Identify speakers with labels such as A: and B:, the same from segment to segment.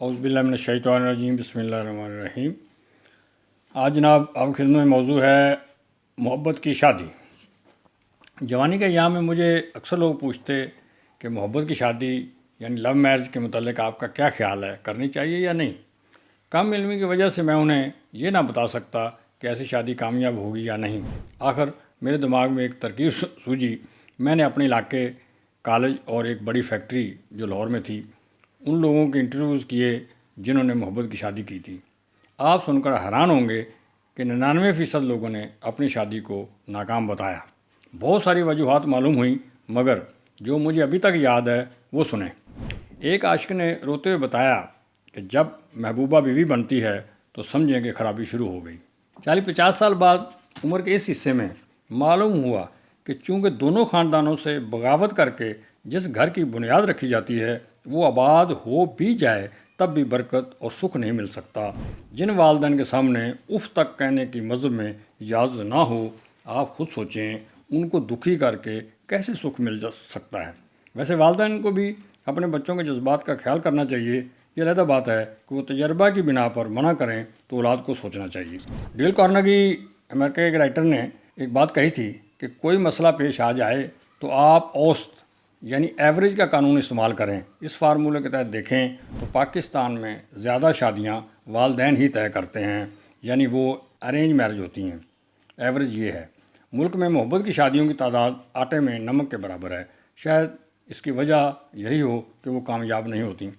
A: اعوذ باللہ من الشیطان الرجیم، بسم اللہ الرحمن الرحیم۔ آج جناب آپ کی خدمت میں موضوع ہے محبت کی شادی۔ جوانی کے ایام میں مجھے اکثر لوگ پوچھتے کہ محبت کی شادی یعنی لو میرج کے متعلق آپ کا کیا خیال ہے، کرنی چاہیے یا نہیں؟ کم علمی کی وجہ سے میں انہیں یہ نہ بتا سکتا کہ ایسی شادی کامیاب ہوگی یا نہیں۔ آخر میرے دماغ میں ایک ترکیب سوجی۔ میں نے اپنے علاقے، کالج اور ایک بڑی فیکٹری جو لاہور میں تھی، ان لوگوں کے انٹرویوز کیے جنہوں نے محبت کی شادی کی تھی۔ آپ سن کر حیران ہوں گے کہ 99% لوگوں نے اپنی شادی کو ناکام بتایا۔ بہت ساری وجوہات معلوم ہوئیں، مگر جو مجھے ابھی تک یاد ہے وہ سنیں۔ ایک عاشق نے روتے ہوئے بتایا کہ جب محبوبہ بیوی بنتی ہے تو سمجھیں کہ خرابی شروع ہو گئی۔ 40-50 سال بعد عمر کے اس حصے میں معلوم ہوا کہ چونکہ دونوں خاندانوں سے بغاوت کر کے جس گھر کی بنیاد رکھی جاتی ہے وہ آباد ہو بھی جائے تب بھی برکت اور سکھ نہیں مل سکتا۔ جن والدین کے سامنے اف تک کہنے کی مذہب میں اجازت نہ ہو، آپ خود سوچیں ان کو دکھی کر کے کیسے سکھ مل سکتا ہے۔ ویسے والدین کو بھی اپنے بچوں کے جذبات کا خیال کرنا چاہیے۔ یہ علیحدہ بات ہے کہ وہ تجربہ کی بنا پر منع کریں تو اولاد کو سوچنا چاہیے۔ ڈیل کارنیگی امریکہ کے ایک رائٹر نے ایک بات کہی تھی کہ کوئی مسئلہ پیش آ جائے تو آپ اوسط یعنی ایوریج کا قانون استعمال کریں۔ اس فارمولے کے تحت دیکھیں تو پاکستان میں زیادہ شادیاں والدین ہی طے کرتے ہیں، یعنی وہ ارینج میرج ہوتی ہیں۔ ایوریج یہ ہے۔ ملک میں محبت کی شادیوں کی تعداد آٹے میں نمک کے برابر ہے۔ شاید اس کی وجہ یہی ہو کہ وہ کامیاب نہیں ہوتی۔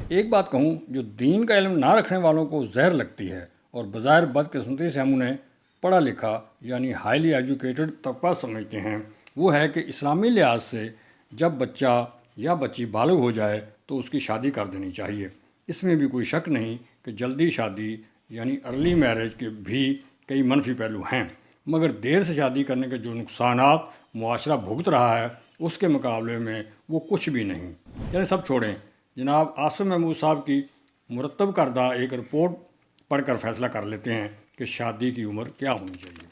A: ایک بات کہوں جو دین کا علم نہ رکھنے والوں کو زہر لگتی ہے اور بظاہر بدقسمتی سے ہم انہیں پڑھا لکھا یعنی ہائیلی ایجوکیٹڈ طبقہ سمجھتے ہیں، وہ ہے کہ اسلامی لحاظ سے جب بچہ یا بچی بالغ ہو جائے تو اس کی شادی کر دینی چاہیے۔ اس میں بھی کوئی شک نہیں کہ جلدی شادی یعنی ارلی میرج کے بھی کئی منفی پہلو ہیں، مگر دیر سے شادی کرنے کے جو نقصانات معاشرہ بھگت رہا ہے اس کے مقابلے میں وہ کچھ بھی نہیں۔ چلیں سب چھوڑیں، جناب عاصم محمود صاحب کی مرتب کردہ ایک رپورٹ پڑھ کر فیصلہ کر لیتے ہیں کہ شادی کی عمر کیا ہونی چاہیے۔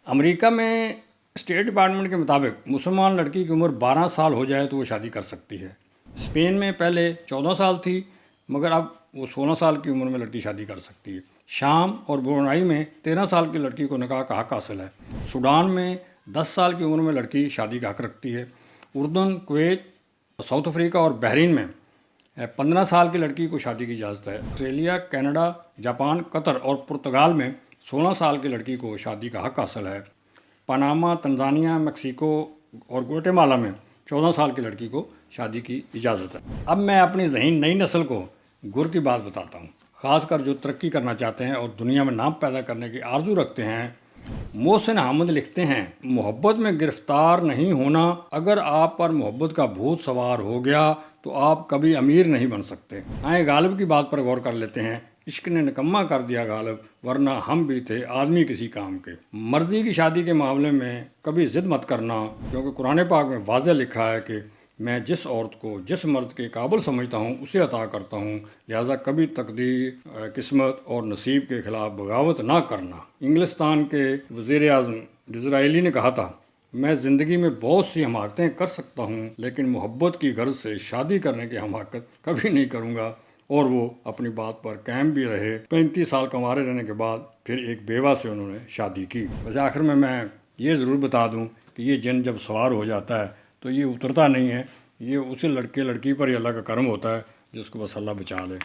A: امریکہ میں اسٹیٹ ڈپارٹمنٹ کے مطابق مسلمان لڑکی کی عمر 12 سال ہو جائے تو وہ شادی کر سکتی ہے۔ اسپین میں پہلے 14 سال تھی، مگر اب وہ 16 سال کی عمر میں لڑکی شادی کر سکتی ہے۔ شام اور برونائی میں 13 سال کی لڑکی کو نکاح کا حق حاصل ہے۔ سوڈان میں 10 سال کی عمر میں لڑکی شادی کا حق رکھتی ہے۔ اردن، کویت، ساؤتھ افریقہ اور بحرین میں 15 سال کی لڑکی کو شادی کی اجازت ہے۔ آسٹریلیا، کینیڈا، جاپان، قطر اور پرتگال میں 16 سال کی لڑکی کو شادی کا حق حاصل ہے۔ پاناما، تنزانیہ، میکسیکو اور گواٹےمالا میں 14 سال کی لڑکی کو شادی کی اجازت ہے۔ اب میں اپنی ذہین نئی نسل کو گر کی بات بتاتا ہوں، خاص کر جو ترقی کرنا چاہتے ہیں اور دنیا میں نام پیدا کرنے کی آرزو رکھتے ہیں۔ محسن حامد لکھتے ہیں، محبت میں گرفتار نہیں ہونا۔ اگر آپ پر محبت کا بھوت سوار ہو گیا تو آپ کبھی امیر نہیں بن سکتے۔ آئیں غالب کی بات پر غور کر لیتے ہیں۔ عشق نے نکما کر دیا غالب، ورنہ ہم بھی تھے آدمی کسی کام کے۔ مرضی کی شادی کے معاملے میں کبھی ضد مت کرنا، کیونکہ قرآن پاک میں واضح لکھا ہے کہ میں جس عورت کو جس مرد کے قابل سمجھتا ہوں اسے عطا کرتا ہوں، لہٰذا کبھی تقدیر، قسمت اور نصیب کے خلاف بغاوت نہ کرنا۔ انگلستان کے وزیر اعظم ڈزرائیلی نے کہا تھا، میں زندگی میں بہت سی حماقتیں کر سکتا ہوں لیکن محبت کی غرض سے شادی کرنے کی حماقت کبھی نہیں کروں گا، اور وہ اپنی بات پر قائم بھی رہے۔ 35 سال کنوارے رہنے کے بعد پھر ایک بیوہ سے انہوں نے شادی کی۔ ویسے آخر میں یہ ضرور بتا دوں کہ یہ جن جب سوار ہو جاتا ہے تو یہ اترتا نہیں ہے، یہ اسی لڑکے لڑکی پر ہی اللہ کا کرم ہوتا ہے جس کو بس اللہ بچا لے۔